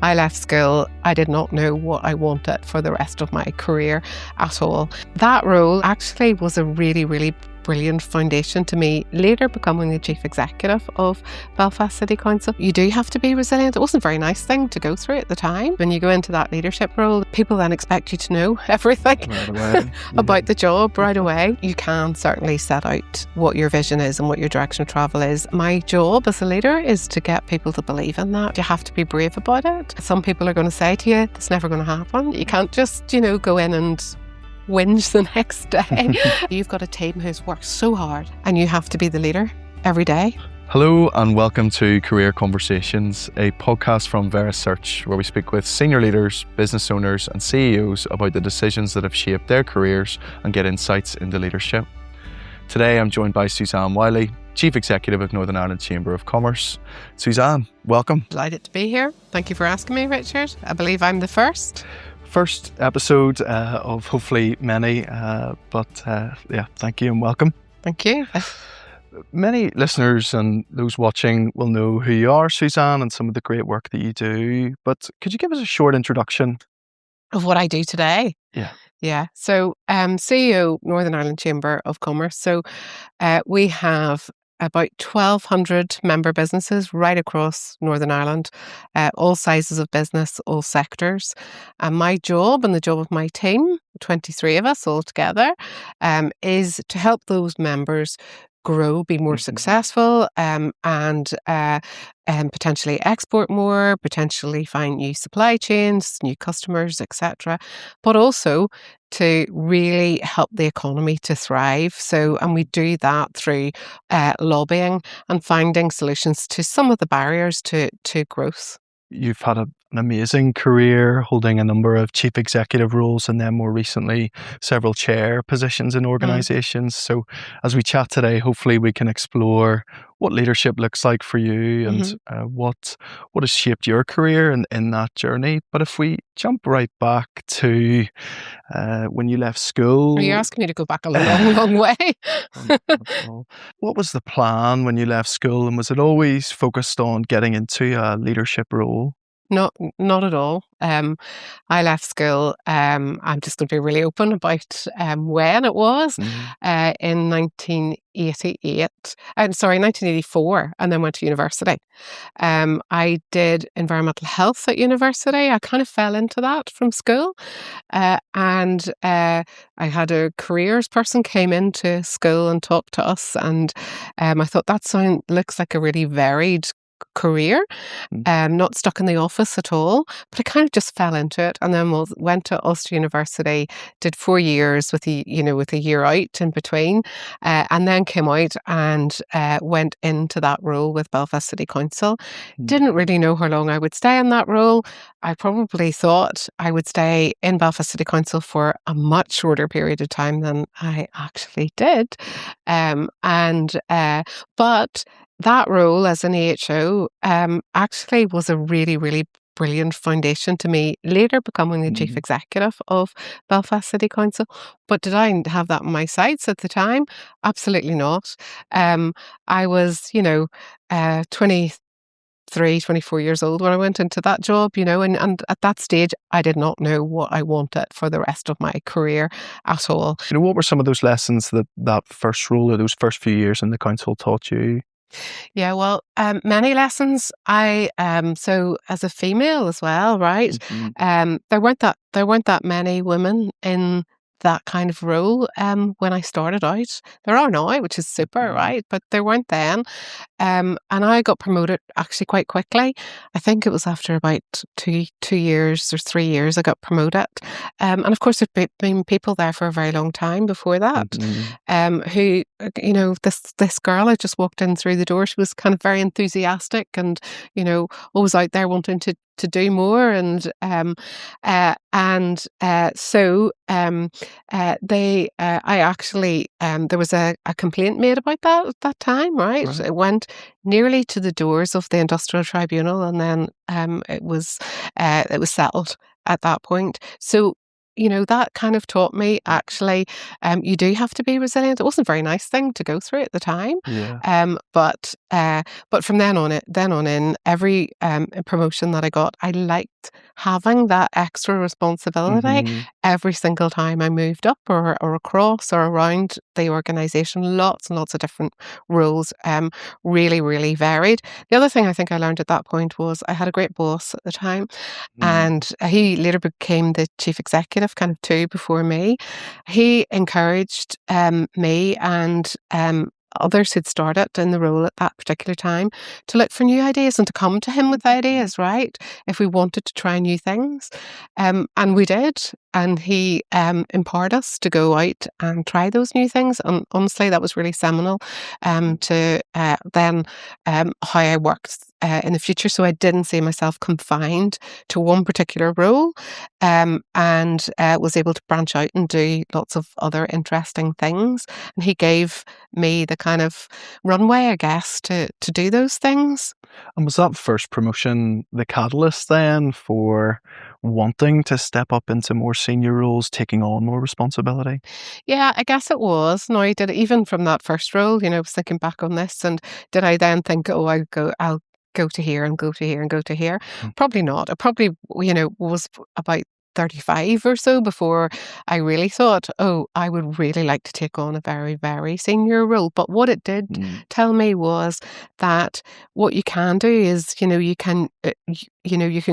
I left school. I did not know what I wanted for the rest of my career at all. That role actually was a really, really brilliant foundation to me later becoming the chief executive of Belfast City Council. You do have to be resilient. It wasn't a very nice thing to go through at the time. When you go into that leadership role, people then expect you to know everything right away. about the job right away. You can certainly set out what your vision is and what your direction of travel is. My job as a leader is to get people to believe in that. You have to be brave about it. Some people are going to say to you, it's never going to happen. You can't just, go in and whinge the next day. You've got a team who's worked so hard and you have to be the leader every day. Hello and welcome to Career Conversations, a podcast from Vera Search where we speak with senior leaders, business owners and CEOs about the decisions that have shaped their careers and get insights into leadership. Today I'm joined by Suzanne Wylie, Chief Executive of Northern Ireland Chamber of Commerce. Suzanne, welcome. Delighted to be here. Thank you for asking me, Richard. I believe I'm the first episode of hopefully many, but thank you and welcome. Thank you. Many listeners and those watching will know who you are, Suzanne, and some of the great work that you do, but could you give us a short introduction of what I do today? Yeah. So CEO Northern Ireland Chamber of Commerce. So we have about 1,200 member businesses right across Northern Ireland, all sizes of business, all sectors. And my job and the job of my team, 23 of us all together, is to help those members grow, be more successful, and potentially export more, potentially find new supply chains, new customers, etc. But also to really help the economy to thrive. And we do that through lobbying and finding solutions to some of the barriers to growth. You've had an amazing career, holding a number of chief executive roles and then more recently several chair positions in organisations. So as we chat today, hopefully we can explore what leadership looks like for you and what has shaped your career in that journey. But if we jump right back to when you left school. Are you asking me to go back a long, long way? What was the plan when you left school, and was it always focused on getting into a leadership role? Not at all. I left school. I'm just going to be really open about when it was. In 1984, and then went to university. I did environmental health at university. I kind of fell into that from school, and I had a careers person came into school and talked to us, and I thought that looks like a really varied career, not stuck in the office at all, but I kind of just fell into it, and then went to Ulster University, did 4 years with a year out in between, and then came out and went into that role with Belfast City Council. Didn't really know how long I would stay in that role. I probably thought I would stay in Belfast City Council for a much shorter period of time than I actually did, but that role as an AHO actually was a really, really brilliant foundation to me later becoming the chief executive of Belfast City Council. But did I have that in my sights at the time? Absolutely not. I was, 23, 24 years old when I went into that job, and at that stage, I did not know what I wanted for the rest of my career at all. What were some of those lessons that first role or those first few years in the council taught you? Yeah, well, many lessons. So as a female as well, right? There weren't that many women in that kind of role when I started out. There are now, which is super, right? But there weren't then. And I got promoted actually quite quickly. I think it was after about two years or 3 years I got promoted. And of course, there'd been people there for a very long time before that who, this girl had just walked in through the door. She was kind of very enthusiastic and, always out there wanting to do more. There was a complaint made about that at that time, right? It went nearly to the doors of the Industrial Tribunal, and then it was settled at that point. So that kind of taught me actually you do have to be resilient. It wasn't a very nice thing to go through at the time. But from then on in, every promotion that I got, I liked having that extra responsibility Mhm. every single time I moved up or across or around the organisation. Lots and lots of different roles, really, really varied. The other thing I think I learned at that point was I had a great boss at the time, Mm. and he later became the chief executive, kind of two before me. He encouraged me and others who'd started in the role at that particular time to look for new ideas and to come to him with ideas, right? If we wanted to try new things. And we did. And he empowered us to go out and try those new things. And honestly, that was really seminal to then how I worked in the future. So I didn't see myself confined to one particular role, and was able to branch out and do lots of other interesting things. And he gave me the kind of runway, I guess, to do those things. And was that first promotion the catalyst then for wanting to step up into more senior roles, taking on more responsibility? Yeah, I guess it was. No, I did even from that first role, I was thinking back on this, and did I then think, oh, I'll go to here and go to here and go to here? Mm. Probably not. I probably, was about 35 or so before I really thought, oh, I would really like to take on a very, very senior role. But what it did Mm. tell me was that what you can do is, you can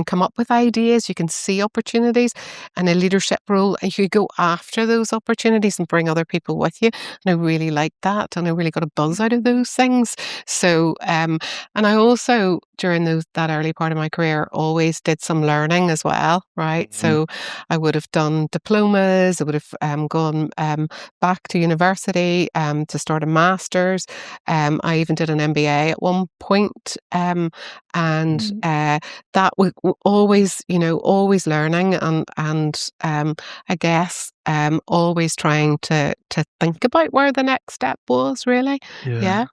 come up with ideas, you can see opportunities in a leadership role, and you go after those opportunities and bring other people with you. And I really liked that, and I really got a buzz out of those things. So, and I also during that early part of my career always did some learning as well, right? Mhm. So I would have done diplomas, I would have gone back to university to start a master's. I even did an MBA at one point, and Mm. that was always, always learning and I guess always trying to think about where the next step was, really. Yeah. Yeah.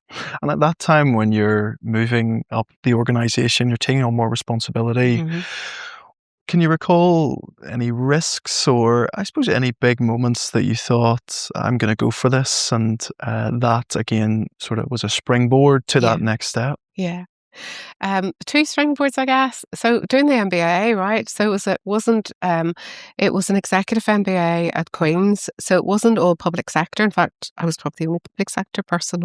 And at that time when you're moving up the organization, you're taking on more responsibility, hmm can you recall any risks or I suppose any big moments that you thought, I'm going to go for this, and that again sort of was a springboard to Yeah. that next step? Yeah. Two springboards, I guess. So doing the MBA, right? So it was an executive MBA at Queen's. So it wasn't all public sector. In fact, I was probably the only public sector person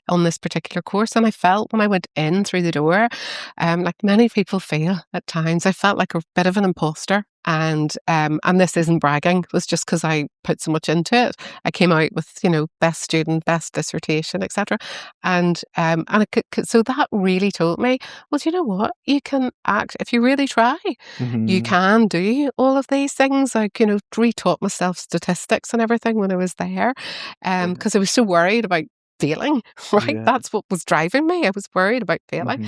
on this particular course. And I felt when I went in through the door, like many people feel at times, I felt like a bit of an imposter. And this isn't bragging. It was just because I put so much into it. I came out with, best student, best dissertation, etc. So that really told me, well, do you know what? You can act if you really try. You Mhm. can do all of these things. Like, re-taught myself statistics and everything when I was there, Brilliant. because I was so worried about failing. Right, Yeah. that's what was driving me. I was worried about failing,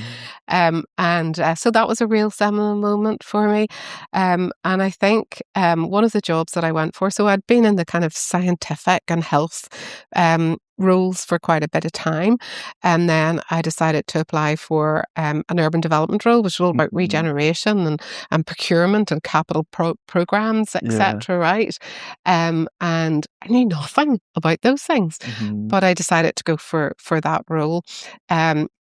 Mhm. and so that was a real seminal moment for me. And I think one of the jobs that I went for, so I'd been in the kind of scientific and health roles for quite a bit of time. And then I decided to apply for an urban development role, which was all about Mhm. regeneration and procurement and capital programs, Yeah. etc. Right? And I knew nothing about those things, Mhm. but I decided to go for that role.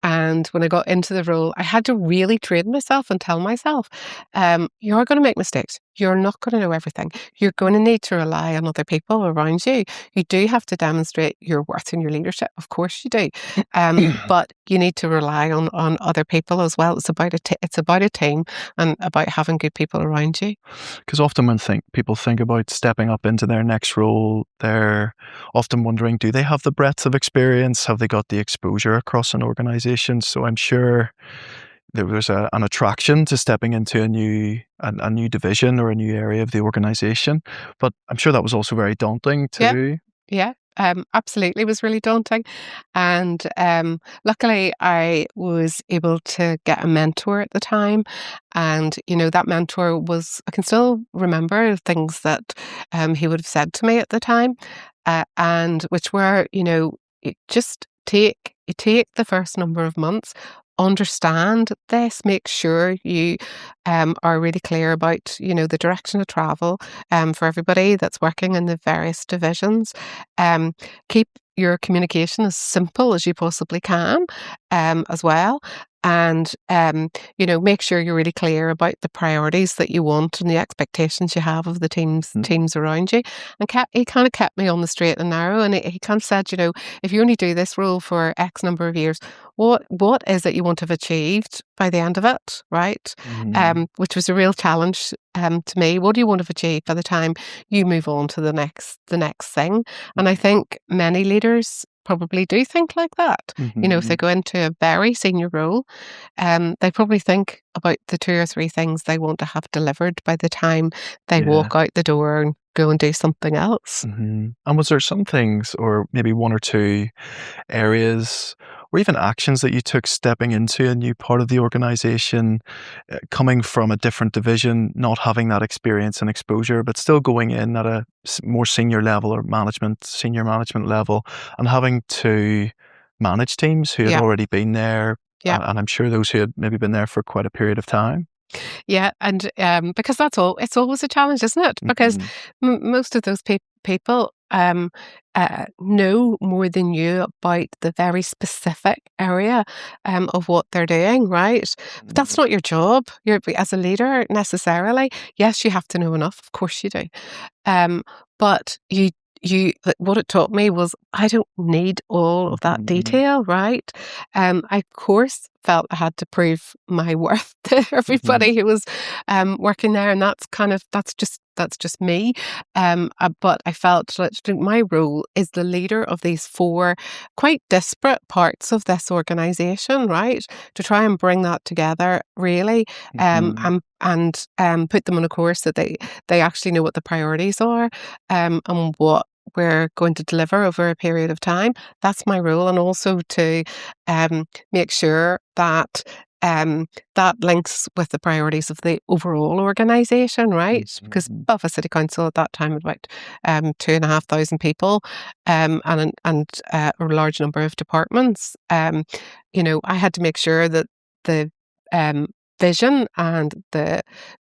And when I got into the role, I had to really train myself and tell myself, you are going to make mistakes. You're not going to know everything. You're going to need to rely on other people around you. You do have to demonstrate your worth and your leadership. Of course you do. But you need to rely on other people as well. It's about a team and about having good people around you. Because often when people think about stepping up into their next role, they're often wondering, do they have the breadth of experience? Have they got the exposure across an organization? So I'm sure there's an attraction to stepping into a new division or a new area of the organization. But I'm sure that was also very daunting Yeah. too. Yeah, absolutely, it was really daunting, and luckily I was able to get a mentor at the time, and that mentor was I can still remember things that he would have said to me at the time, and which were just take the first number of months. Understand this. Make sure you are really clear about the direction of travel for everybody that's working in the various divisions. Um, Keep your communication as simple as you possibly can, as well. and make sure you're really clear about the priorities that you want and the expectations you have of the teams around you. And he kind of kept me on the straight and narrow, and he kind of said, if you only do this role for X number of years, what is it you want to have achieved by the end of it, right? Which was a real challenge to me. What do you want to have achieved by the time you move on to the next thing? And I think many leaders probably do think like that. If they go into a very senior role, they probably think about the 2 or 3 things they want to have delivered by the time they walk out the door and go and do something else. And was there some things, or maybe 1 or 2 areas, or even actions that you took stepping into a new part of the organisation, coming from a different division, not having that experience and exposure, but still going in at a more senior level or senior management level, and having to manage teams who had already been there, and I'm sure those who had maybe been there for quite a period of time? Yeah, and because it's always a challenge, isn't it? Because most of those people know more than you about the very specific area of what they're doing, right? But that's not your job. You're as a leader necessarily. Yes, you have to know enough. Of course you do. But what it taught me was I don't need all of that detail, right? I of course felt I had to prove my worth to everybody who was working there, and that's just me. But I felt that my role is the leader of these 4 quite disparate parts of this organisation, right? To try and bring that together, really, and put them on a course that they actually know what the priorities are, and what we're going to deliver over a period of time. That's my role, and also to make sure that that links with the priorities of the overall organisation, right? Because Belfast City Council at that time had about 2,500 people, and a large number of departments. I had to make sure that the vision and the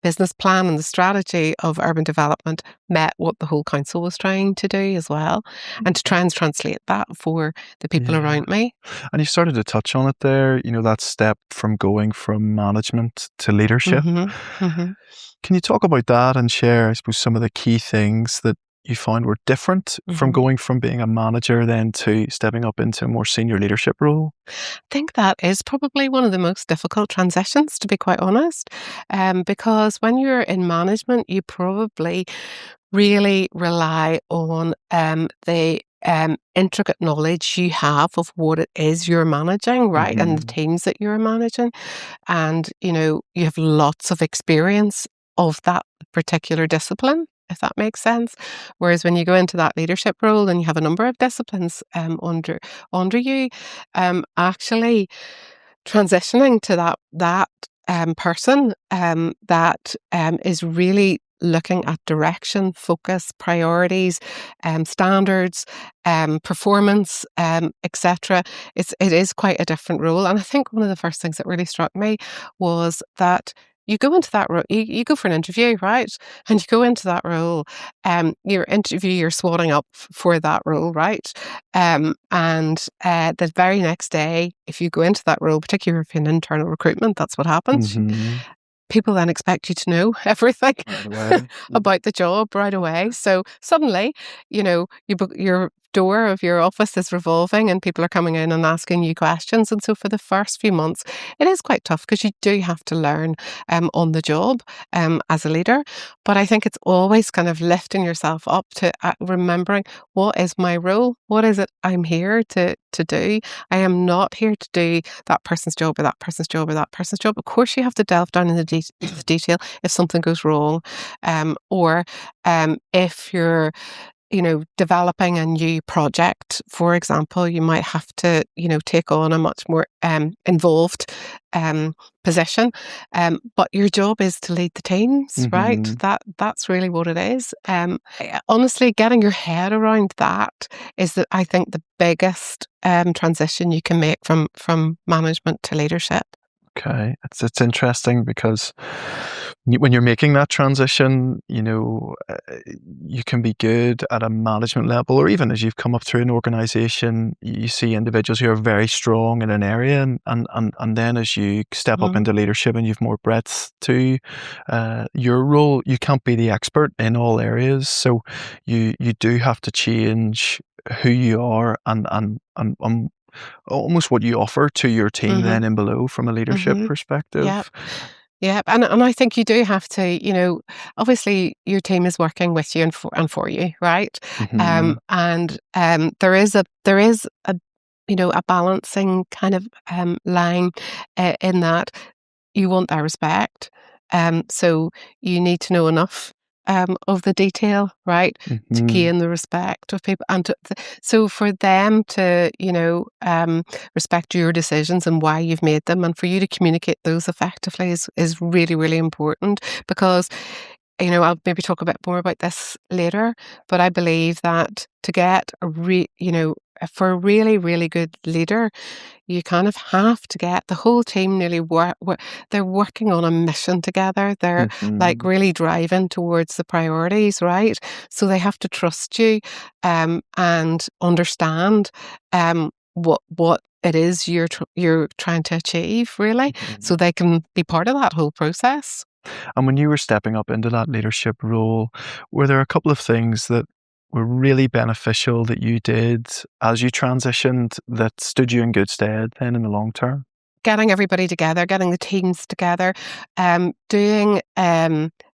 business plan and the strategy of urban development met what the whole council was trying to do as well, and to try and translate that for the people around me. And you started to touch on it there, that step from going from management to leadership. Can you talk about that and share, I suppose, some of the key things that you found were different from going from being a manager then to stepping up into a more senior leadership role? I think that is probably one of the most difficult transitions, to be quite honest, because when you're in management, you probably really rely on the intricate knowledge you have of what it is you're managing, right, and the teams that you're managing, and you have lots of experience of that particular discipline, if that makes sense. Whereas when you go into that leadership role and you have a number of disciplines under you, actually transitioning to that person that is really looking at direction, focus, priorities, standards, performance, etc. It is quite a different role. And I think one of the first things that really struck me was that you go into that role, you go for an interview, right? And you go into that role, you're swatting up for that role, right? And the very next day, if you go into that role, particularly if you're in internal recruitment, that's what happens. People then expect you to know everything about the job right away. So suddenly, your door of your office is revolving and people are coming in and asking you questions. And so for the first few months, it is quite tough because you do have to learn on the job as a leader. But I think it's always kind of lifting yourself up to remembering, what is my role? What is it I'm here to do? I am not here to do that person's job or that person's job or that person's job. Of course, you have to delve down in the detail if something goes wrong, or if you're developing a new project, for example, you might have to, take on a much more involved position. But your job is to lead the teams, right? That's really what it is. Honestly, getting your head around that is, I think, the biggest transition you can make from management to leadership. Okay, it's interesting because when you're making that transition, you can be good at a management level, or even as you've come up through an organization, you see individuals who are very strong in an area, and then as you step up Mhm, into leadership and you've more breadth to your role, you can't be the expert in all areas, so you do have to change who you are and almost what you offer to your team mhm, then and below from a leadership mhm. Yep, perspective. yep, and I think you do have to, obviously your team is working with you and for you, right? Mhm, There is a a balancing kind of line in that you want their respect. So you need to know enough of the detail, right, to mhm, gain the respect of people, and so for them to, respect your decisions and why you've made them, and for you to communicate those effectively is really, really important because I'll maybe talk a bit more about this later, but I believe that to get for a really, really good leader, you kind of have to get the whole team nearly they're working on a mission together. They're like mhm, really driving towards the priorities, right? So they have to trust you and understand what it is you're trying to achieve, really, so mhm. they can be part of that whole process. And when you were stepping up into that leadership role, were there a couple of things that were really beneficial that you did as you transitioned that stood you in good stead then in the long term? Getting everybody together, getting the teams together, doing,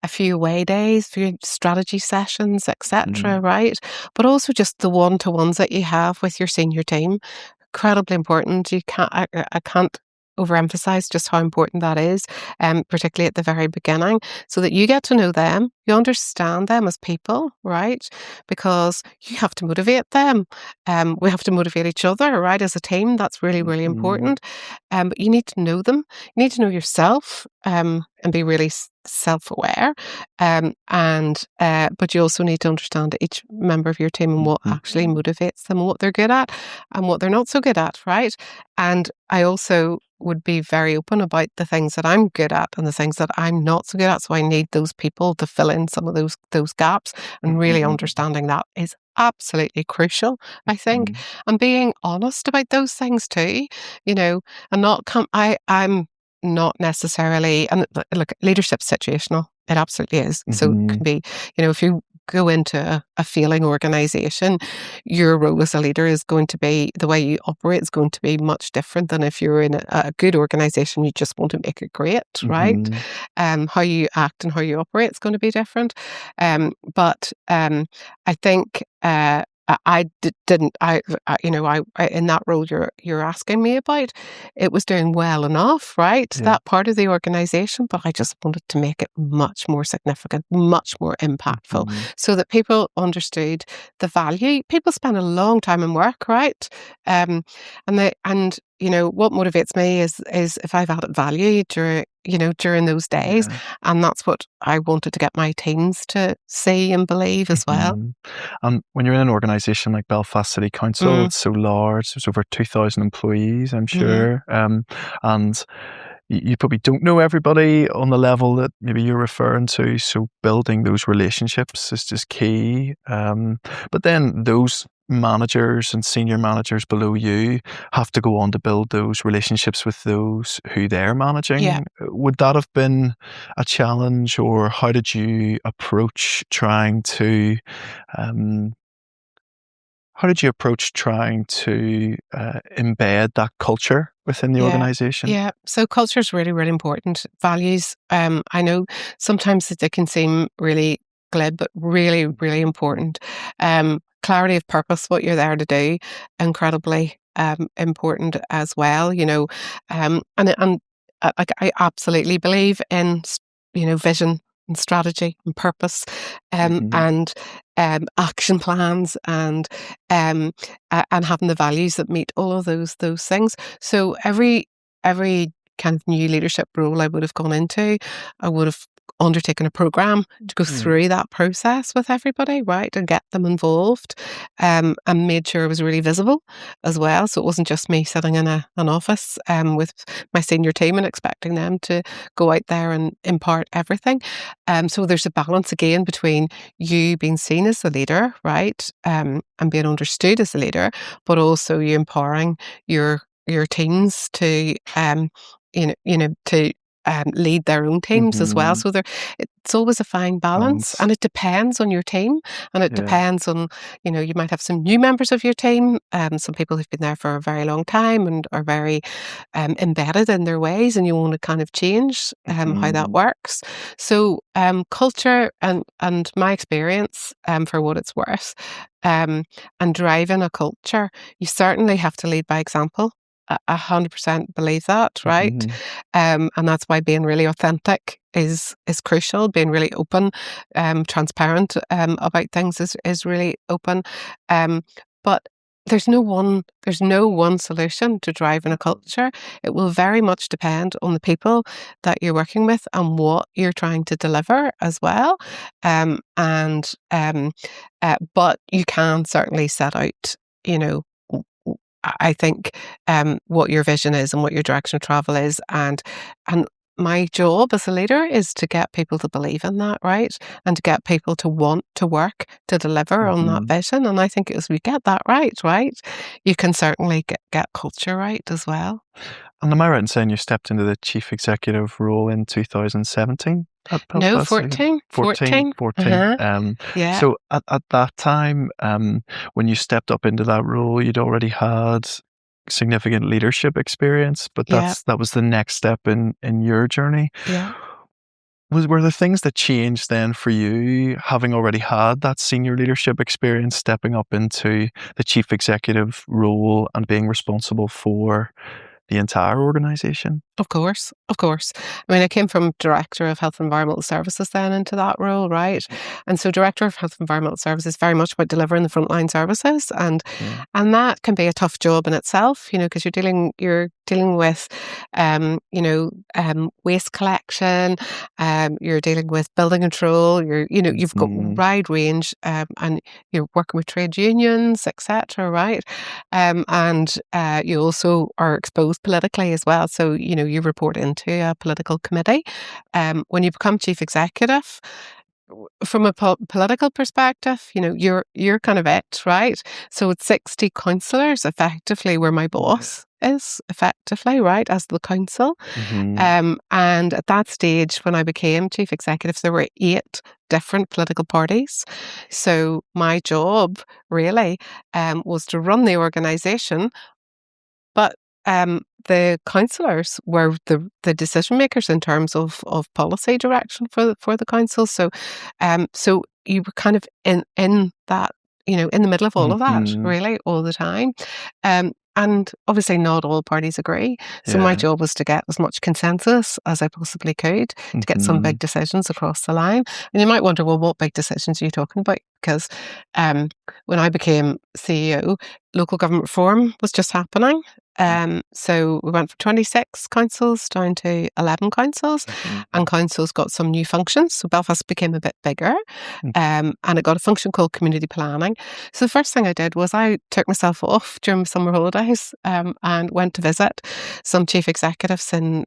a few away days, few strategy sessions, et cetera, Mhm, right? But also just the one-to-ones that you have with your senior team. Incredibly important. You can't I can't overemphasize just how important that is, particularly at the very beginning, so that you get to know them, you understand them as people, right? Because you have to motivate them. We have to motivate each other, right, as a team. That's really, really mhm, important. But you need to know them. You need to know yourself, and be really self-aware. But you also need to understand each member of your team and what actually mhm, motivates them and what they're good at and what they're not so good at, right? And I also would be very open about the things that I'm good at and the things that I'm not so good at. So I need those people to fill in some of those gaps, and really mhm, understanding that is absolutely crucial, I think. mhm, And being honest about those things too, you know, and not come I'm not necessarily, and look, leadership's situational. It absolutely is. So it can mhm, be, if you go into a failing organization, your role as a leader is going to be, the way you operate is going to be much different than if you're in a good organization, you just want to make it great, right? mhm, How you act and how you operate is going to be different. But I think didn't in that role you're asking me about, it was doing well enough, right? yeah, That part of the organization, but I just wanted to make it much more significant, much more impactful, mhm, so that people understood the value. People spend a long time in work, right? Um, and what motivates me is if I've added value during those days, yeah, and that's what I wanted to get my teams to see and believe as well. mhm. And when you're in an organisation like Belfast City Council, Mm, it's so large, there's over 2,000 employees, I'm mhm. sure, and you probably don't know everybody on the level that maybe you're referring to, so building those relationships is just key. But then those managers and senior managers below you have to go on to build those relationships with those who they're Yeah. managing. Would that have been a challenge, or how did you approach um, trying to embed that culture within the Yeah. organisation? Yeah. So culture is really, really important. Values, I know sometimes that they can seem really glib, but really, really important. Clarity of purpose, what you're there to do, incredibly important as well, like I absolutely believe in, vision and strategy and purpose, Mhm, and action plans, um, and having the values that meet all of those things. So every kind of new leadership role I would have gone into, I would have undertaken a program to go through that process with everybody, right, and get them involved, and made sure it was really visible as well. So it wasn't just me sitting in an office with my senior team and expecting them to go out there and impart everything. So there's a balance again between you being seen as the leader, right, and being understood as the leader, but also you empowering your teams to to lead their own teams as well. So it's always a fine balance, and it depends on your team, and it depends on, you might have some new members of your team, some people who've been there for a very long time and are very embedded in their ways, and you want to kind of change how that works. So culture and my experience, for what it's worth, and driving a culture, you certainly have to lead by example. 100% believe that, right? And that's why being really authentic is crucial. Being really open, transparent about things is really open. But there's no one solution to driving a culture. It will very much depend on the people that you're working with and what you're trying to deliver as well. But you can certainly set out, I think, what your vision is and what your direction of travel is, and my job as a leader is to get people to believe in that, right, and to get people to want to work to deliver on that vision. And I think as we get that right, you can certainly get culture right as well. And am I right in saying you stepped into the chief executive role in 2017 at No, Belfast? 14. 14. Yeah. So at that time, when you stepped up into that role, you'd already had significant leadership experience, but that was the next step in your journey. Yeah. Were there things that changed then for you, having already had that senior leadership experience, stepping up into the chief executive role and being responsible for the entire organisation? Of course, of course. I mean, I came from Director of Health and Environmental Services then into that role, right? And so Director of Health and Environmental Services is very much about delivering the frontline services, and that can be a tough job in itself, because you're dealing with, waste collection, you're dealing with building control, you've got wide range, and you're working with trade unions, etc., right? And you also are exposed politically as well. So, you report into a political committee. When you become chief executive, from a political perspective, you're kind of it, right? So it's 60 councillors effectively where my boss is effectively, right, as the council. And at that stage, when I became chief executive, there were 8 different political parties. So my job really was to run the organisation, but the councillors were the decision makers in terms of policy direction for the council. So so you were kind of in that, in the middle of all of that, really, all the time. And obviously not all parties agree. So my job was to get as much consensus as I possibly could to get some big decisions across the line. And you might wonder, well, what big decisions are you talking about? Because when I became CEO, local government reform was just happening. So we went from 26 councils down to 11 councils, and councils got some new functions. So Belfast became a bit bigger, and it got a function called community planning. So the first thing I did was I took myself off during summer holidays, and went to visit some chief executives in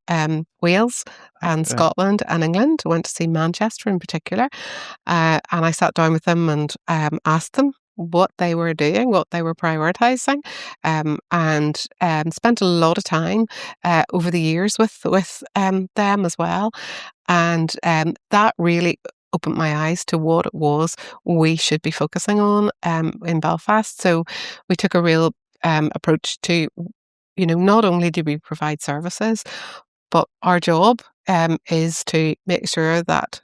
Wales and Scotland and England. I went to see Manchester in particular, and I sat down with them and asked them what they were doing, what they were prioritising, and spent a lot of time over the years with them as well. And that really opened my eyes to what it was we should be focusing on in Belfast. So we took a real approach to, not only do we provide services, but our job is to make sure that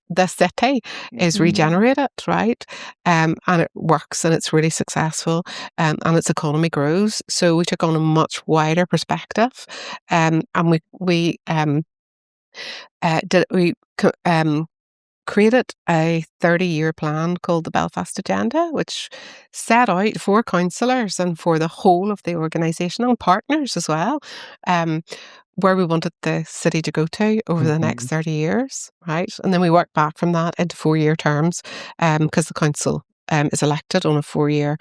the city is regenerated, right? And it works and it's really successful, and its economy grows. So we took on a much wider perspective, and we created a 30-year plan called the Belfast Agenda, which set out for councillors and for the whole of the organisation and partners as well, where we wanted the city to go to over the next 30 years, right? And then we worked back from that into 4-year terms, because the council is elected on a 4-year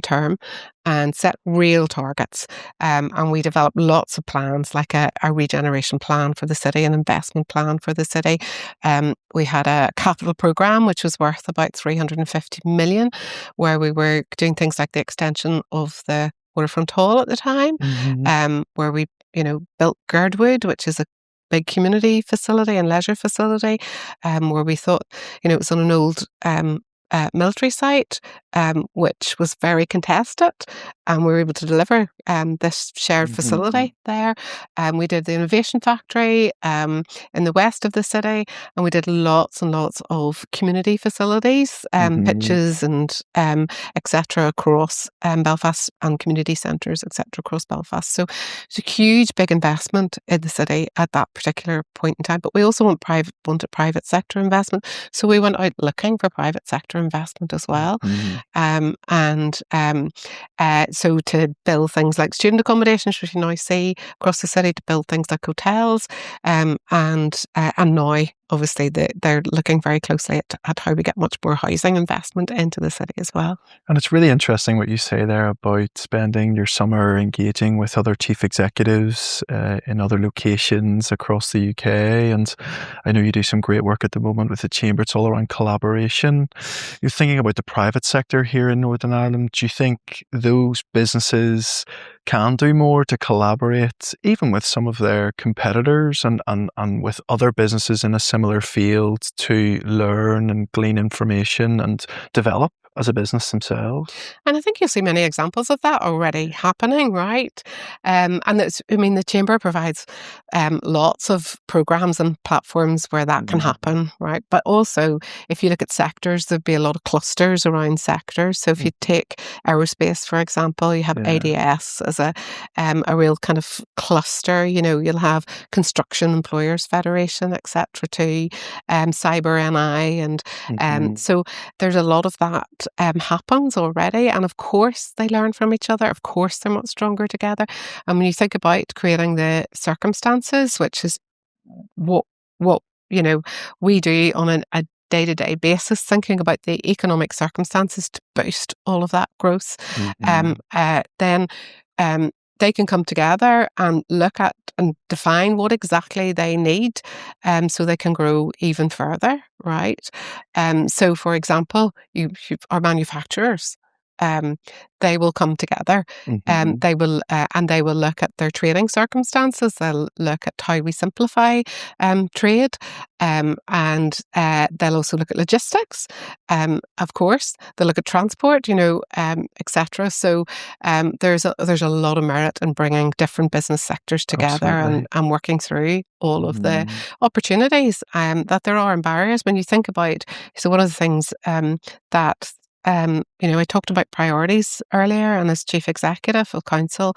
term, and set real targets. And we developed lots of plans, like a regeneration plan for the city, an investment plan for the city. We had a capital programme which was worth about 350 million, where we were doing things like the extension of the Waterfront Hall at the time, where we built Greenwood, which is a big community facility and leisure facility, where we thought, it was on an old military site, which was very contested, and we were able to deliver this shared facility there. We did the Innovation Factory in the west of the city, and we did lots and lots of community facilities, pitches and etc. across Belfast, and community centres, etc. across Belfast. So it's a huge, big investment in the city at that particular point in time. But we also wanted private sector investment, so we went out looking for private sector investment as well. So to build things like student accommodations, which you now see across the city, to build things like hotels, and now obviously they're looking very closely at how we get much more housing investment into the city as well. And it's really interesting what you say there about spending your summer engaging with other chief executives in other locations across the UK. And I know you do some great work at the moment with the Chamber. It's all around collaboration. You're thinking about the private sector here in Northern Ireland. Do you think those businesses can do more to collaborate, even with some of their competitors and with other businesses in a similar field, to learn and glean information and develop as a business themselves? And I think you'll see many examples of that already happening, right? And the Chamber provides lots of programmes and platforms where that can happen, right? But also, if you look at sectors, there'd be a lot of clusters around sectors. So if you take aerospace, for example, you have ADS as a real kind of cluster. You'll have Construction Employers Federation, etc. too, Cyber NI, and so there's a lot of that happens already, and of course they learn from each other. Of course they're much stronger together. And when you think about creating the circumstances, which is what we do on a day-to-day basis, thinking about the economic circumstances to boost all of that growth, then they can come together and look at and define what exactly they need, so they can grow even further, right? So, for example, our manufacturers, they will come together, they will look at their trading circumstances. They'll look at how we simplify trade, and they'll also look at logistics. Of course, they'll look at transport, etc. So there's a lot of merit in bringing different business sectors together and working through all of the opportunities that there are and barriers. When you think about, so one of the things that I talked about priorities earlier, and as Chief Executive of Council,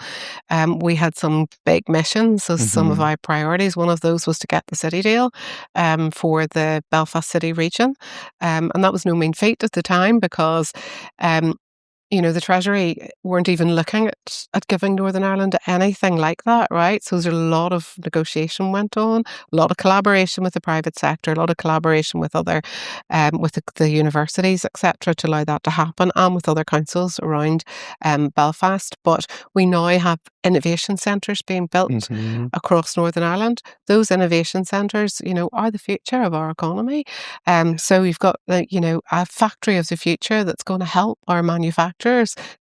we had some big missions as some of our priorities. One of those was to get the city deal for the Belfast City region, and that was no mean feat at the time, because the Treasury weren't even looking at giving Northern Ireland anything like that, right? So there's a lot of negotiation went on, a lot of collaboration with the private sector, a lot of collaboration with other, with the universities, etc., to allow that to happen, and with other councils around Belfast. But we now have innovation centres being built across Northern Ireland. Those innovation centres, are the future of our economy. So you've got a factory of the future that's going to help our manufacturers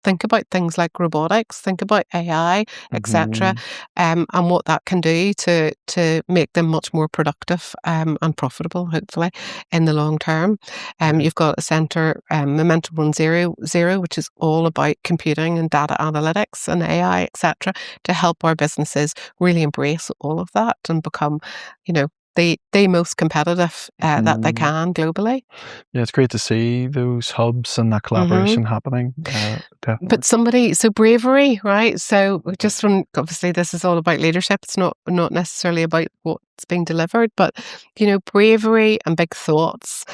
think about things like robotics, think about AI, etc., and what that can do to make them much more productive and profitable, hopefully, in the long term. You've got a centre, Momentum 1.0, which is all about computing and data analytics and AI, etc., to help our businesses really embrace all of that and become, the most competitive that they can globally. Yeah, it's great to see those hubs and that collaboration happening. Definitely. But so bravery, right? So just from, obviously this is all about leadership. It's not necessarily about what's being delivered, but bravery and big thoughts,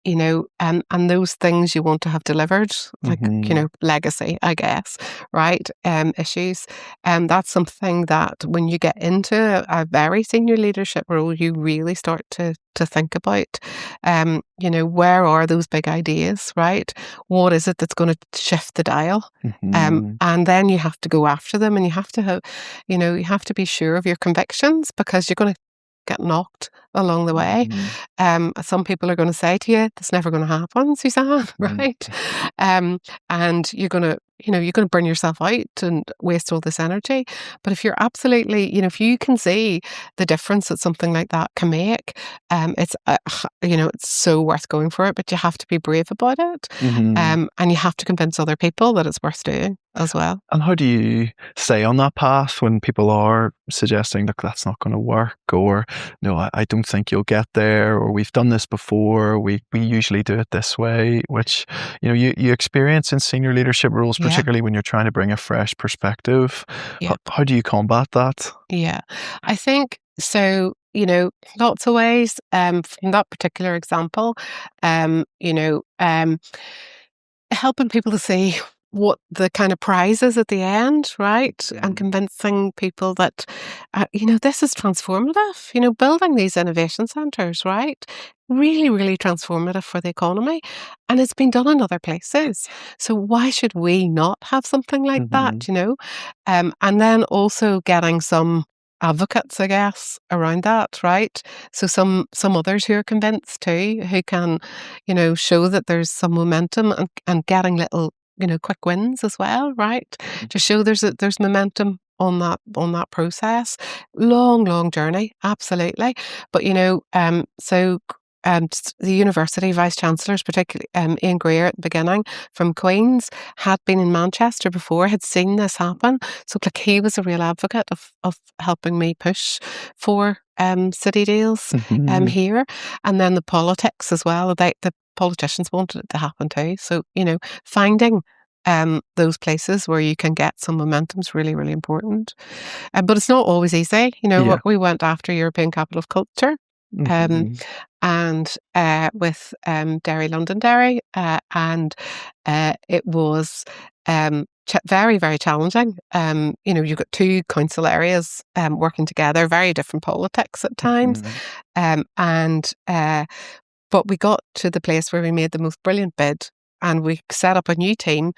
and those things you want to have delivered, like, Mhm. legacy, I guess, right? Issues. That's something that when you get into a very senior leadership role, you really start to think about. Where are those big ideas, right? What is it that's going to shift the dial? Mhm. And then you have to go after them, and you have to have, you have to be sure of your convictions, because you're going to get knocked along the way. Mhm. Some people are going to say to you, "That's never going to happen, Suzanne," Mhm. right? And you're going to burn yourself out and waste all this energy. But if you're absolutely, if you can see the difference that something like that can make, it's so worth going for it. But you have to be brave about it, Mhm. and you have to convince other people that it's worth doing as well. And how do you stay on that path when people are suggesting, "Look, that's not gonna work," or, "No, I don't think you'll get there," or, "We've done this before, we usually do it this way," which, you experience in senior leadership roles, Yeah, particularly when you're trying to bring a fresh perspective. yeah. How do you combat that? Yeah, I think so, lots of ways, from that particular example, helping people to see what the kind of prize is at the end, right? And Mhm. convincing people that, this is transformative, building these innovation centres, right? Really, really transformative for the economy. And it's been done in other places. So why should we not have something like Mhm. that? And then also getting some advocates, I guess, around that, right? So some others who are convinced too, who can, show that there's some momentum, and getting little, quick wins as well, right? To show there's momentum on that process. Long, long journey, absolutely. But the university vice chancellors, particularly Ian Greer at the beginning from Queen's, had been in Manchester before, had seen this happen. So like he was a real advocate of helping me push for city deals Mhm. here. And then the politics as well. The politicians wanted it to happen too. So, finding those places where you can get some momentum is really, really important. But it's not always easy. Yeah. We went after European Capital of Culture. Um, Mhm. and with Derry Londonderry, and it was very, very challenging. You've got two council areas working together, very different politics at times, Mhm. and but we got to the place where we made the most brilliant bid, and we set up a new team.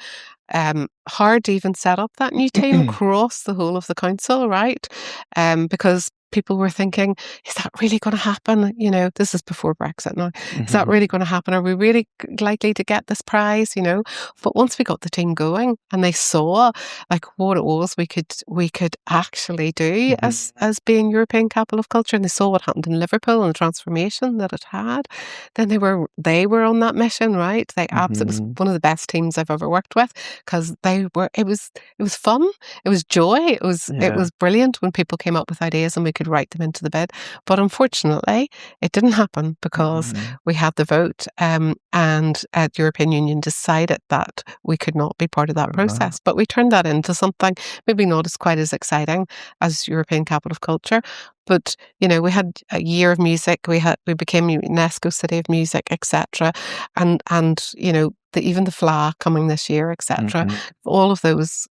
Hard to even set up that new team across the whole of the council, right? Because people were thinking, is that really going to happen? This is before Brexit now. Is that Mhm. really going to happen? Are we really likely to get this prize? But once we got the team going, and they saw like what it was we could actually do Mhm. as being European Capital of Culture, and they saw what happened in Liverpool and the transformation that it had, then they were on that mission, right? It was Mhm. one of the best teams I've ever worked with, because it was fun, it was joy, it Yeah. was brilliant when people came up with ideas and we could write them into the bid. But unfortunately, it didn't happen because Mhm. we had the vote, and the European Union decided that we could not be part of that Uh-huh. process. But we turned that into something maybe not as quite as exciting as European Capital of Culture. But we had a year of music. We became UNESCO City of Music, etc. And even the FLA coming this year, etc. Mhm. All of those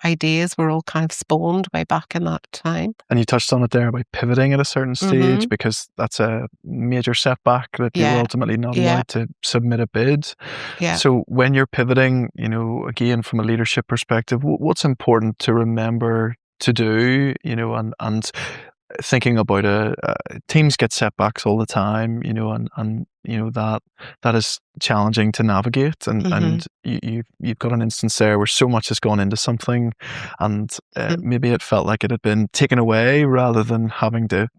ideas were all kind of spawned way back in that time. And you touched on it there about pivoting at a certain stage, Mhm. because that's a major setback that people are Yeah. ultimately not Yeah. allowed to submit a bid. Yeah. So when you're pivoting, again, from a leadership perspective, what's important to remember to do, and thinking about teams get setbacks all the time, and that is challenging to navigate, and Mhm. you've got an instance there where so much has gone into something, and Mhm. maybe it felt like it had been taken away rather than having to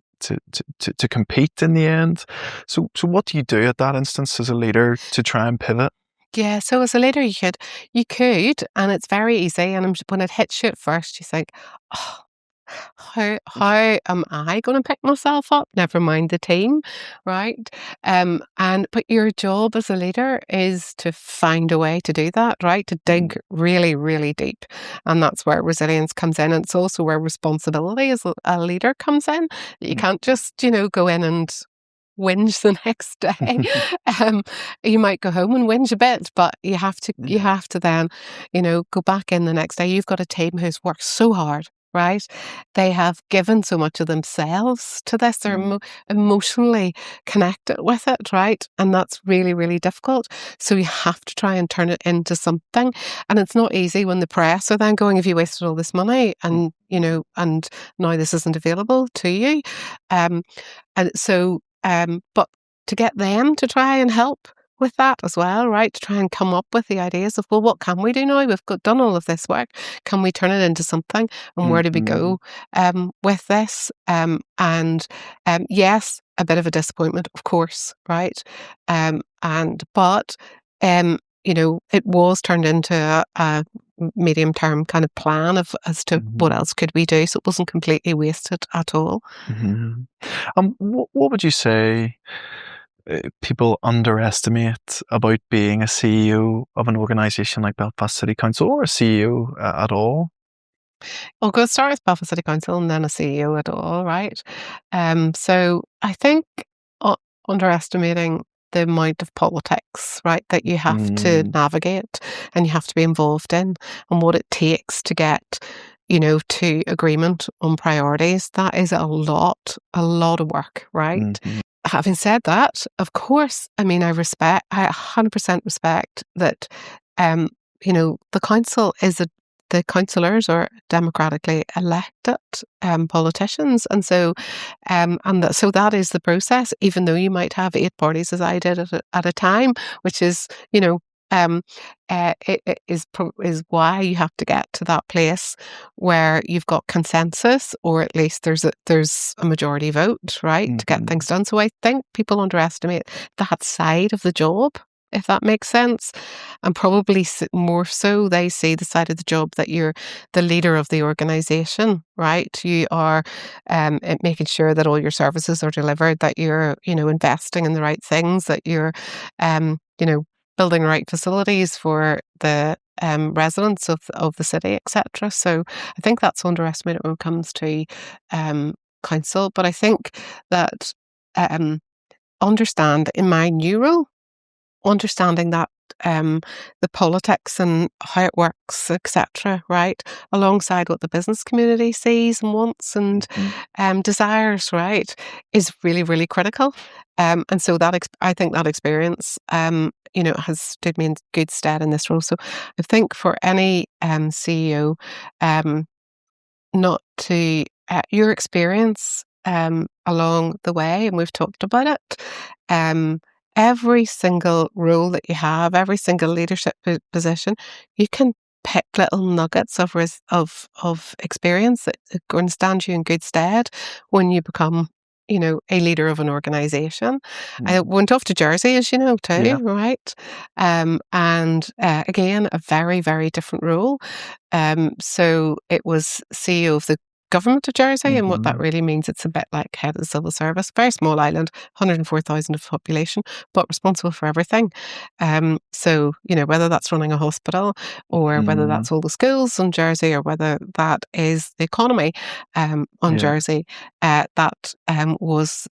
compete in the end. So what do you do at that instance as a leader to try and pivot? Yeah, so as a leader, you could, and it's very easy. And when it hits you at first, you think, "Oh, how am I going to pick myself up? Never mind the team, right?" But your job as a leader is to find a way to do that, right? To dig really, really deep, and that's where resilience comes in. And it's also where responsibility as a leader comes in. You can't just, go in and whinge the next day. Um, you might go home and whinge a bit, but you Yeah. have to then, go back in the next day. You've got a team who's worked so hard, right? They have given so much of themselves to this. They're emotionally connected with it, right? And that's really, really difficult. So you have to try and turn it into something. And it's not easy when the press are then going, "Have you wasted all this money?" And, and now this isn't available to you. Um, and so, but to get them to try and help with that as well, right? To try and come up with the ideas of, well, what can we do now? We've done all of this work. Can we turn it into something? And where do we Mhm. go with this? Yes, a bit of a disappointment, of course, right? But it was turned into a medium term kind of plan of as to what Mhm. else could we do, so it wasn't completely wasted at all. Mhm. What would you say people underestimate about being a CEO of an organisation like Belfast City Council or a CEO at all? I'll go start with Belfast City Council and then a CEO at all, right? So I think uh, underestimating the amount of politics, right, that you have to Mm, navigate and you have to be involved in, and what it takes to get, to agreement on priorities. That is a lot of work, right? mhm, Having said that, of course, I mean, I 100% respect that, um, the council the councillors are democratically elected politicians, and so so that is the process. Even though you might have 8 parties, as I did at a time, which is um, is why you have to get to that place where you've got consensus, or at least there's a majority vote, right, to get things mhm, done. So I think people underestimate that side of the job, if that makes sense, and probably more so they see the side of the job that you're the leader of the organisation, right? You are making sure that all your services are delivered, that you're investing in the right things, that you're building the right facilities for the residents of the city, etc. So I think that's underestimated when it comes to um, council. But I think that um, understand in my new role, understanding that um, the politics and how it works, etc., right, alongside what the business community sees and wants and mhm, desires, right, is really, really critical. And so I think that experience, has stood me in good stead in this role. So I think for any CEO, um, not to your experience along the way, and we've talked about it. Um, every single role that you have, every single leadership position, you can pick little nuggets of experience that are going to stand you in good stead when you become. A leader of an organisation. I mhm. went off to Jersey, as you know, Yeah. too, right? And again, a very, very different role. So it was CEO of the government of Jersey, and what that Mhm, really means, it's a bit like head of the civil service, very small island, 104,000 of population, but responsible for everything. So, whether that's running a hospital or whether mm, that's all the schools on Jersey or whether that is the economy on yeah. Jersey, that was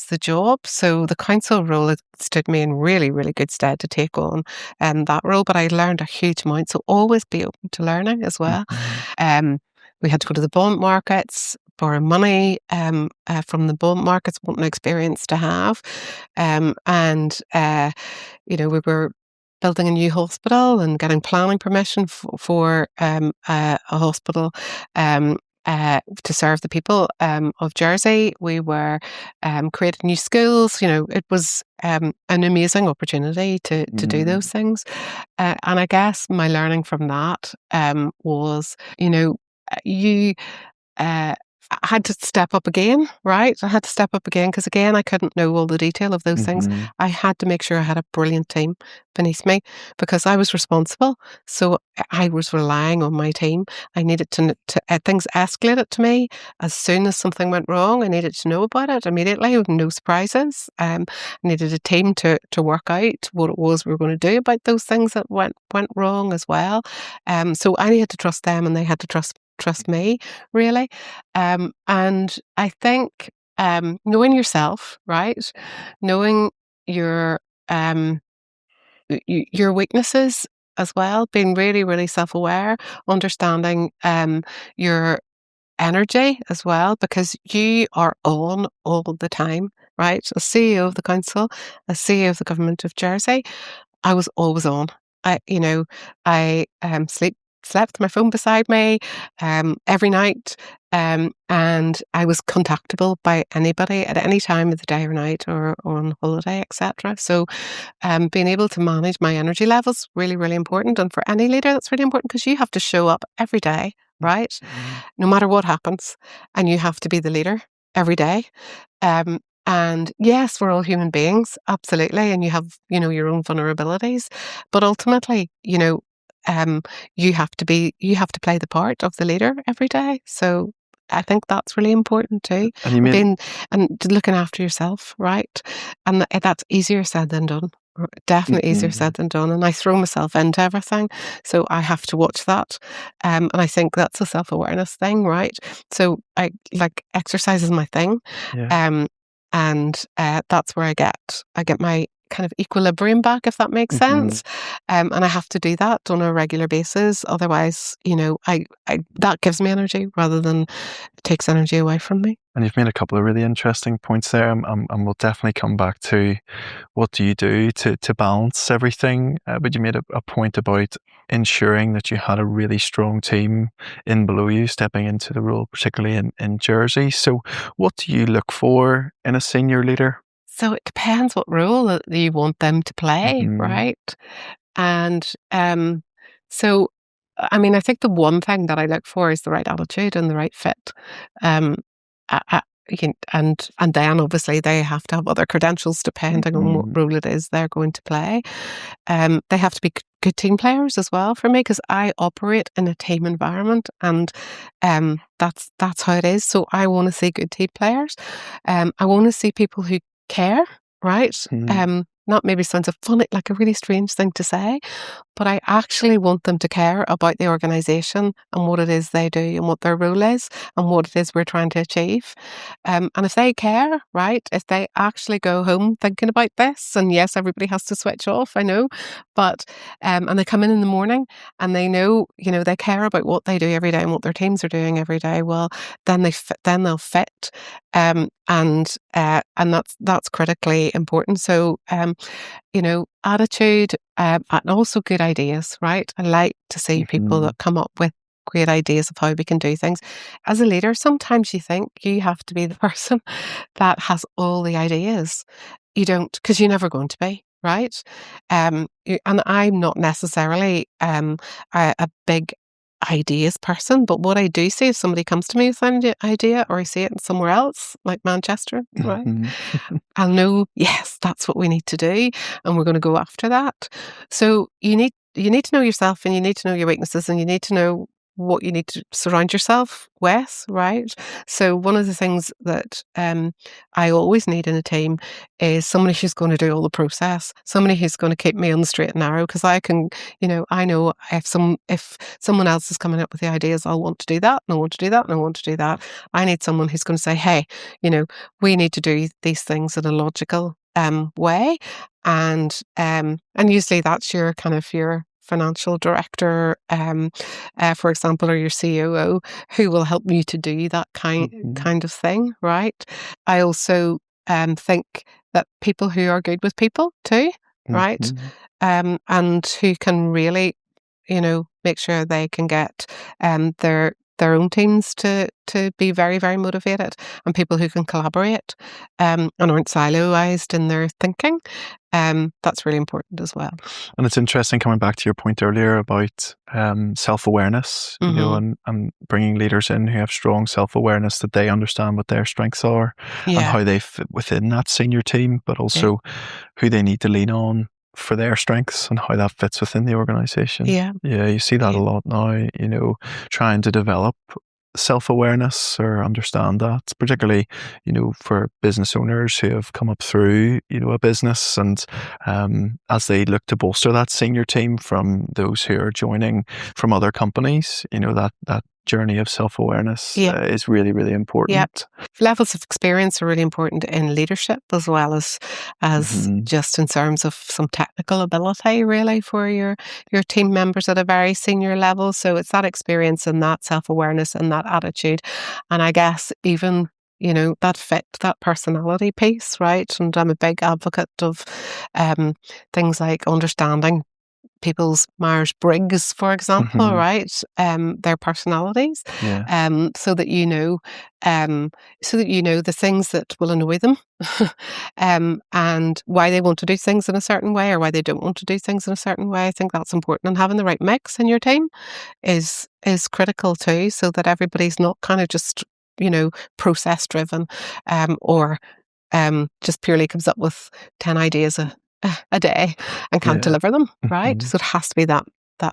the job. So the council role, it stood me in really, really good stead to take on that role, but I learned a huge amount. So always be open to learning as well. Mhm, Um, we had to go to the bond markets, borrow money from the bond markets, what an experience to have. We were building a new hospital and getting planning permission for a hospital to serve the people of Jersey. We were creating new schools. It was an amazing opportunity to do those mm, things. And I guess my learning from that was, you uh, I had to step up again, right? I had to step up again because, again, I couldn't know all the detail of those things. mhm, I had to make sure I had a brilliant team beneath me because I was responsible. So I was relying on my team. I needed things escalated to me as soon as something went wrong. I needed to know about it immediately with no surprises. I needed a team to work out what it was we were going to do about those things that went wrong as well. So I had to trust them, and they had to trust me, really. And I think knowing yourself, right? Knowing your your weaknesses as well, being really, really self-aware, understanding your energy as well, because you are on all the time, right? As CEO of the council, as CEO of the government of Jersey, I was always on. I slept with my phone beside me every night, and I was contactable by anybody at any time of the day or night, or on holiday, etc. So, being able to manage my energy levels really, really important. And for any leader, that's really important because you have to show up every day, right? Mhm. No matter what happens, and you have to be the leader every day. Um, and yes, we're all human beings, absolutely, and you have, your own vulnerabilities, but ultimately, um, you have to play the part of the leader every day. So I think that's really important too, And you and made being and looking after yourself, right? And that's easier said than done. Definitely easier Mhm. said than done. And I throw myself into everything, so I have to watch that. And I think that's a self-awareness thing, right? So I like exercise is my thing. Yeah. Um, and that's where I get my kind of equilibrium back, if that makes Mhm. sense. And I have to do that on a regular basis. Otherwise, I that gives me energy rather than takes energy away from me. And you've made a couple of really interesting points there, and we'll definitely come back to what do you do to balance everything. But you made a point about ensuring that you had a really strong team in below you stepping into the role, particularly in Jersey. So, what do you look for in a senior leader? So it depends what role that you want them to play, Hmm. right? And so, I mean, I think the one thing that I look for is the right attitude and the right fit. Um, and then obviously they have to have other credentials depending on what Hmm. role it is they're going to play. They have to be good team players as well for me because I operate in a team environment, and that's how it is. So I want to see good team players. I want to see people who care, right? Hmm. Not maybe sounds a funny, like a really strange thing to say, but I actually want them to care about the organisation and what it is they do and what their role is and what it is we're trying to achieve. And if they care, right, if they actually go home thinking about this, and yes, everybody has to switch off, I know, but and they come in the morning and they know, they care about what they do every day and what their teams are doing every day. Well, then they'll fit, and that's critically important. So, attitude, and also good ideas, right? I like to see people Hmm. that come up with great ideas of how we can do things. As a leader, sometimes you think you have to be the person that has all the ideas. You don't, because you're never going to be, right? And I'm not necessarily a big ideas person, but what I do see if somebody comes to me with an idea, or I see it in somewhere else, like Manchester, right? Hmm. I'll know, yes, that's what we need to do, and we're going to go after that. So you need to know yourself, and you need to know your weaknesses, and you need to know what you need to surround yourself with, right? So one of the things that I always need in a team is somebody who's going to do all the process, somebody who's going to keep me on the straight and narrow, because I know if someone else is coming up with the ideas, I'll want to do that, and I want to do that, and I want to do that. I need someone who's going to say, hey, you know, we need to do these things in a logical way, and usually that's your kind of your financial director, for example, or your COO, who will help you to do that Hmm. kind of thing, right? I also think that people who are good with people too, right, Hmm. and who can really, make sure they can get their own teams to be very, very motivated, and people who can collaborate and aren't siloized in their thinking. That's really important as well. And it's interesting coming back to your point earlier about self-awareness, Hmm. and bringing leaders in who have strong self-awareness, that they understand what their strengths are and Yeah, how they fit within that senior team, but yeah, also who they need to lean on for their strengths and how that fits within the organization. yeah, Yeah, you see that yeah, a lot now, trying to develop self-awareness or understand that, particularly, for business owners who have come up through, a business, and as they look to bolster that senior team from those who are joining from other companies, that journey of self-awareness Yeah. is really, really important. Levels of experience are really important in leadership as well as Mhm. just in terms of some technical ability, really, for your team members at a very senior level. So it's that experience and that self-awareness and that attitude. And I guess even, that fit, that personality piece, right? And I'm a big advocate of things like understanding people's Myers-Briggs, for example, Mhm. right? Their personalities, Yeah. so that um, the things that will annoy them, and why they want to do things in a certain way or why they don't want to do things in a certain way. I think that's important, and having the right mix in your team is critical too, so that everybody's not kind of just process driven, or just purely comes up with 10 ideas a day and can't Yeah. deliver them, right? Mhm. So it has to be that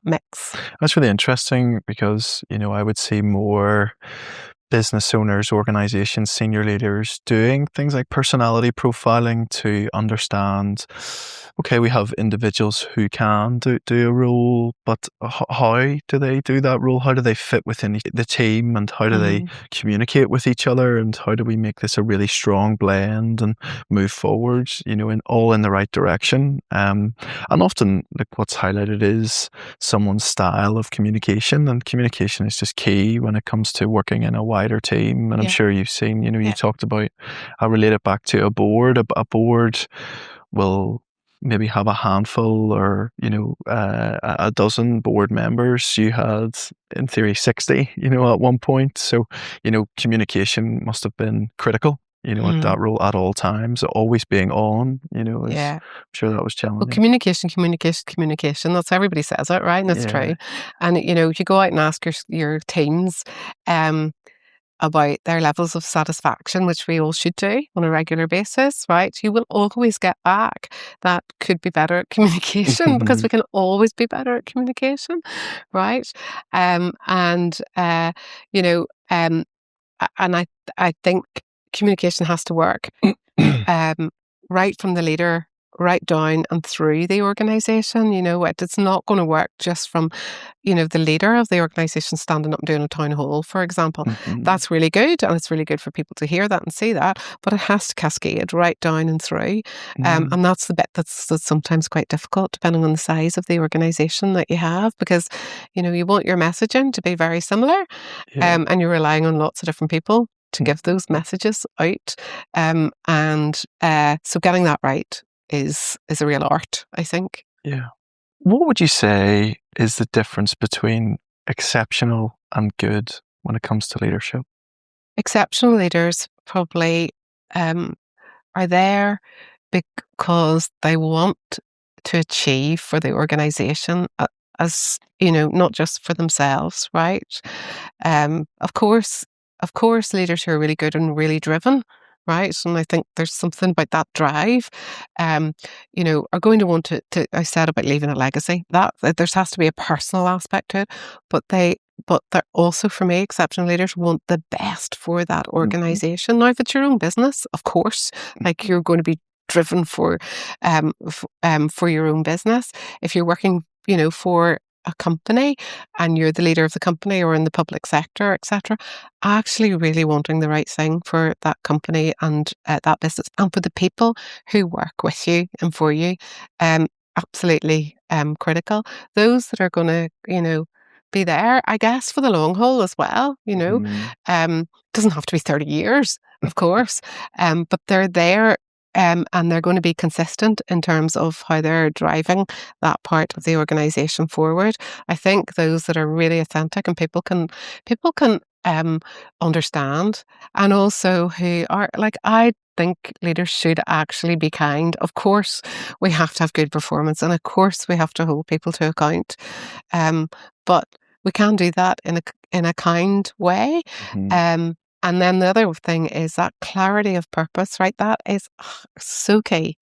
mix. That's really interesting because, I would see more business owners, organizations, senior leaders doing things like personality profiling to understand, okay, we have individuals who can do a role, but how do they do that role? How do they fit within the team, and how do they Mm, communicate with each other, and how do we make this a really strong blend and move forward, in the right direction? And often, like, what's highlighted is someone's style of communication, and communication is just key when it comes to working in a wider team. And I'm yeah, sure you've seen, you yeah. talked about, I'll relate it back to a board. A board will maybe have a handful, or a dozen board members. You had, in theory, 60 at one point. So communication must have been critical, at that Mm, role at all times. Always being on, is, yeah. I'm sure that was Well, challenging. communication, communication, communication. That's everybody says it, right? And it's Yeah. true. And if you go out and ask your teams, um, about their levels of satisfaction, which we all should do on a regular basis, right? You will always get back that could be better at communication, because we can always be better at communication, right? And you know, and I think communication has to work, um, right from the leader, right down and through the organization. It's not going to work just from the leader of the organization standing up and doing a town hall, for example. Mhm. That's really good, and it's really good for people to hear that and see that, but it has to cascade right down and through. Yeah. And that's the bit that's sometimes quite difficult, depending on the size of the organization that you have, because you want your messaging to be very similar, Yeah. and you're relying on lots of different people to give Mhm. those messages out. And so getting that right is a real art, I think. Yeah. What would you say is the difference between exceptional and good when it comes to leadership? Exceptional leaders probably um, are there because they want to achieve for the organization, as not just for themselves, right? Of course, leaders who are really good and really driven, right? And I think there's something about that drive, are going to want I said about leaving a legacy, that there has to be a personal aspect to it, but they're also, for me, exceptional leaders want the best for that Mhm. organization. Now, if it's your own business, of course, like, you're going to be driven for your own business. If you're working, for a company and you're the leader of the company, or in the public sector, etc., actually really wanting the right thing for that company and that business, and for the people who work with you and for you, um, absolutely critical. Those that are going to, be there, I guess, for the long haul as well. Mhm. Doesn't have to be 30 years, of course, but they're there. And they're going to be consistent in terms of how they're driving that part of the organization forward. I think those that are really authentic and people can understand, and also who are like, I think leaders should actually be kind. Of course, we have to have good performance, and of course, we have to hold people to account. Um, but we can do that in a kind way. Mhm. Um, and then the other thing is that clarity of purpose, right? That is so key.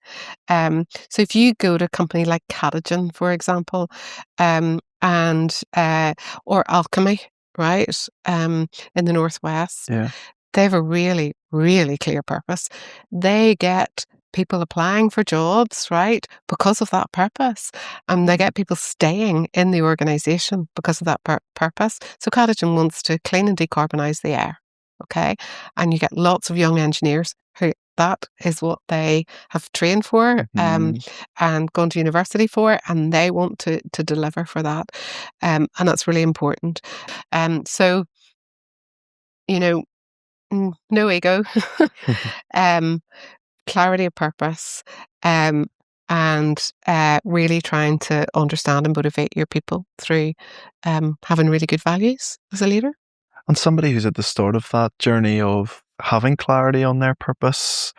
So if you go to a company like Catagen, for example, and or Alchemy, right, in the Northwest, Yeah. they have a really, really clear purpose. They get people applying for jobs, right, because of that purpose. And they get people staying in the organisation because of that purpose. So Cottagen wants to clean and decarbonise the air, okay? And you get lots of young engineers who that is what they have trained for Mhm. and gone to university for, and they want to deliver for that. And that's really important. So, you know, no ego, um, clarity of purpose, um, and really trying to understand and motivate your people through having really good values as a leader. And somebody who's at the start of that journey of having clarity on their purpose,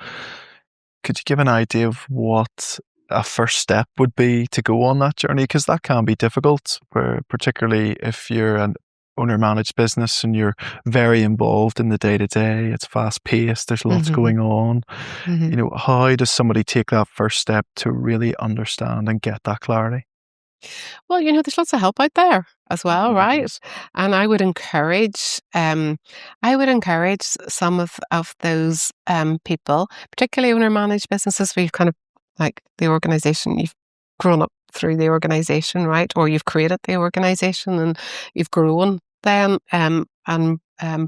could you give an idea of what a first step would be to go on that journey? Because that can be difficult, particularly if you're an owner managed business and you're very involved in the day to day. It's fast paced, there's lots Hmm. going on. Hmm. How does somebody take that first step to really understand and get that clarity? Well, there's lots of help out there as well, Mhm. right? And I would encourage some of those people, particularly owner-managed businesses where you've kind of like the organization, you've grown up through the organization, right? Or you've created the organization and you've grown then and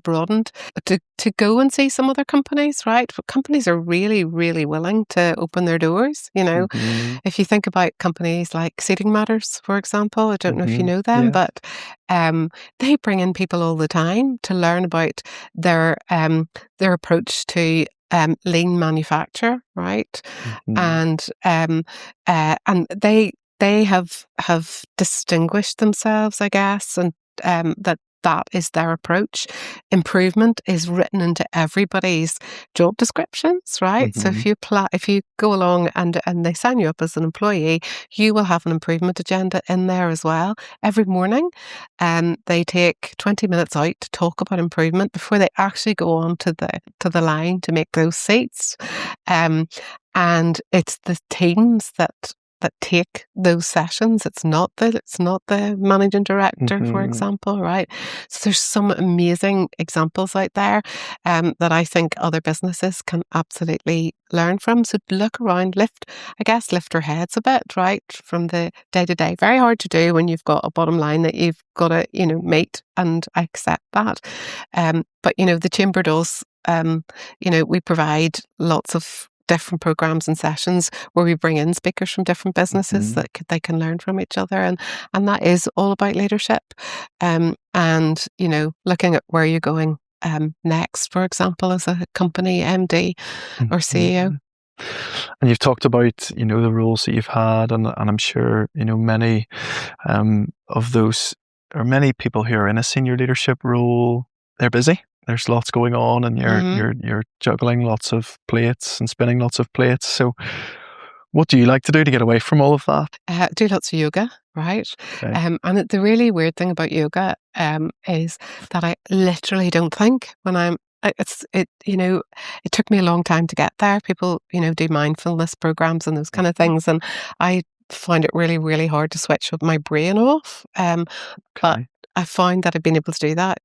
broadened. But to go and see some other companies, right? But companies are really, really willing to open their doors. Mhm. If you think about companies like Seating Matters, for example, I don't know if you Mhm. know them, Yeah. but they bring in people all the time to learn about their approach to lean manufacture, right? Mhm. And they have distinguished themselves, I guess, and that is their approach. Improvement is written into everybody's job descriptions, right? So Mhm. if you go along and they sign you up as an employee, you will have an improvement agenda in there as well. Every morning, they take 20 minutes out to talk about improvement before they actually go on to the line to make those seats. Um, and it's the teams that take those sessions. It's not the managing director, for Mhm. example, right? So there's some amazing examples out there that I think other businesses can absolutely learn from. So look around, lift our heads a bit, right, from the day to day. Very hard to do when you've got a bottom line that you've got to, meet, and I accept that. But the chamber does. We provide lots of different programs and sessions where we bring in speakers from different businesses Mhm. that they can learn from each other, and that is all about leadership. And looking at where you're going next, for example, as a company MD or CEO. Mhm. And you've talked about, the roles that you've had, and I'm sure, many of those, or many people who are in a senior leadership role, they're busy. There's lots going on, and you're Hmm. you're you're juggling lots of plates and spinning lots of plates. So, what do you like to do to get away from all of that? Do lots of yoga, right? Okay. And the really weird thing about yoga is that I literally don't think when it took me a long time to get there. People, do mindfulness programs and those kind of Mhm. things, and I find it really, really hard to switch up my brain off. But Okay. I found that I've been able to do that.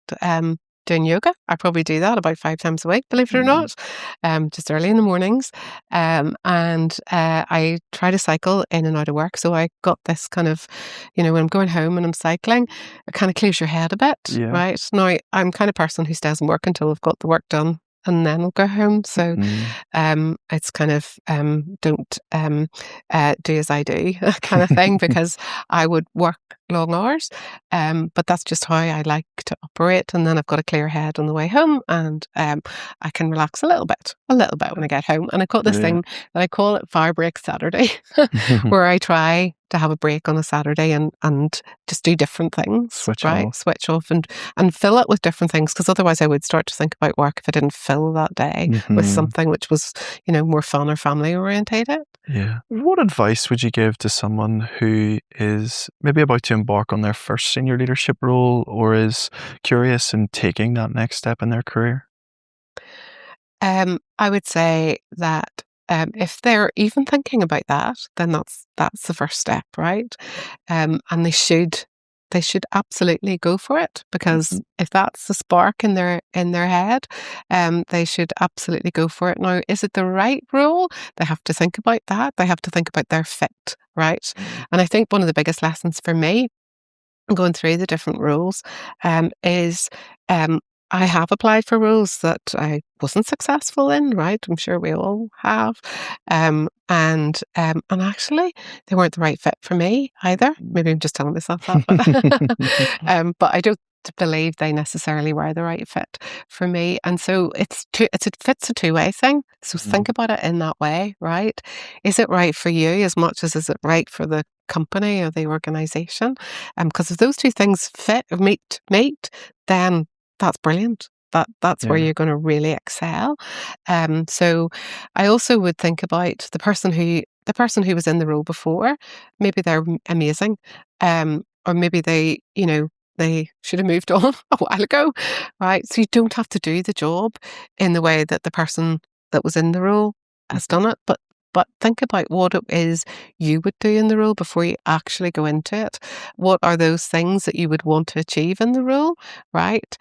Doing yoga, I probably do that about 5 times a week, believe it or Mm. not, just early in the mornings. And I try to cycle in and out of work. So I got this kind of, when I'm going home and I'm cycling, it kind of clears your head a bit, Yeah. right? Now, I'm kind of person who stays in work until I've got the work done and then I'll go home. So Mm. it's kind of don't do as I do kind of thing, because I would work long hours. But that's just how I like to operate. And then I've got a clear head on the way home, and I can relax a little bit when I get home. And I got this Brilliant. thing that I call it Fire Break Saturday, where I try to have a break on a Saturday and just do different things, Switch right? off. Switch off and fill it with different things, because otherwise I would start to think about work if I didn't fill that day with Mhm. something which was, more fun or family orientated. Yeah. What advice would you give to someone who is maybe about to embark on their first senior leadership role, or is curious in taking that next step in their career? I would say that if they're even thinking about that, then that's the first step, right? And they should absolutely go for it, because if that's the spark in their head, they should absolutely go for it. Now, is it the right role? They have to think about that. They have to think about their fit, right? And I think one of the biggest lessons for me going through the different roles is I have applied for roles that I wasn't successful in, right? I'm sure we all have. And actually they weren't the right fit for me either. Maybe I'm just telling myself that, but I don't believe they necessarily were the right fit for me. And so it's a two-way thing. So think about it in that way, right? Is it right for you as much as is it right for the company or the organization? Because if those two things fit or meet, then that's brilliant. That's where Yeah. you're going to really excel. So I also would think about the person who was in the role before. Maybe they're amazing, or maybe they should have moved on a while ago, right? So you don't have to do the job in the way that the person that was in the role has done it, but think about what it is you would do in the role before you actually go into it. What are those things that you would want to achieve in the role, right?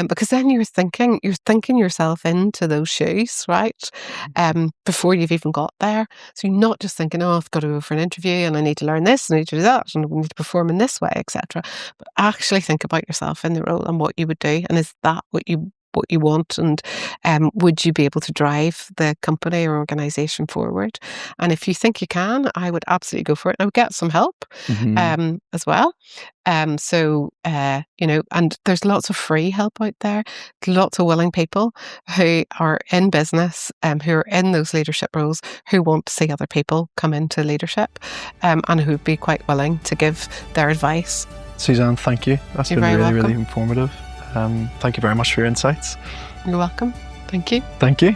Because then you're thinking yourself into those shoes, right? Before you've even got there. So you're not just thinking, oh, I've got to go for an interview and I need to learn this and I need to do that and I need to perform in this way, etc. But actually think about yourself in the role and what you would do, and is that what you want, and would you be able to drive the company or organization forward? And if you think you can, I would absolutely go for it. I would get some help as well. And there's lots of free help out there, lots of willing people who are in business, who are in those leadership roles, who want to see other people come into leadership, and who would be quite willing to give their advice. Suzanne, thank you. That's You're been very really, welcome. really informative. Thank you very much for your insights. You're welcome. Thank you. Thank you.